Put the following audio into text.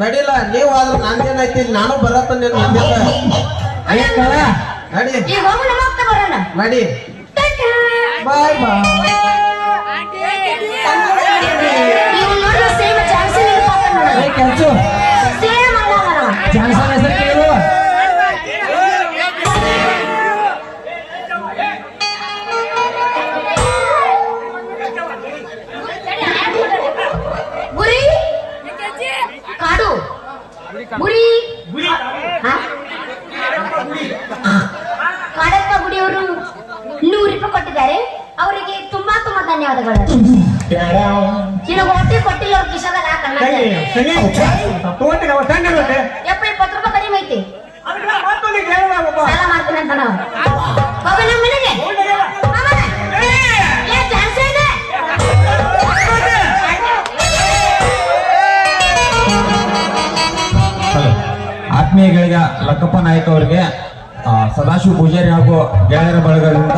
ನಡಿಲ್ಲ ನೀವು ಆದ್ರೆ ನಂದೇನೈತಿ ನಾನು ಬರತ್ತ ನಡಿ ಬಾಯ್ ಬಾಯ್ ಕೆಲಸ ಜಾನ್ಸನ್ ಹೆಸರು ಕೇಳು ಕಾಡಪ್ಪ ಗುಡಿಯವರು 100 ರೂಪಾಯಿ ಕೊಟ್ಟಿದ್ದಾರೆ ಅವರಿಗೆ ತುಂಬಾ ಧನ್ಯವಾದಗಳು ನಿನಗೆ ಹೊಟ್ಟೆ ಕೊಟ್ಟಿಲ್ಲ ಅವ್ರ ಕಿಶದಾಗ ಯಪ್ಪ 20 ರೂಪಾಯಿ ಕಡಿಮೆ ಐತಿ ಸಾಲ ಮಾಡ್ತೀನಿ ಅಂತ ನಾವು ಹೋಗ ನಮ್ಮ ಮನೆಗೆ ಆತ್ಮೀಯ ಗೆಳೆಯ ಲಕ್ಕಪ್ಪ ನಾಯ್ಕ ಅವರಿಗೆ ಸದಾಶಿವ ಪೂಜಾರಿ ಹಾಗೂ ಗೆಳೆಯರ ಬಳಗದಿಂದ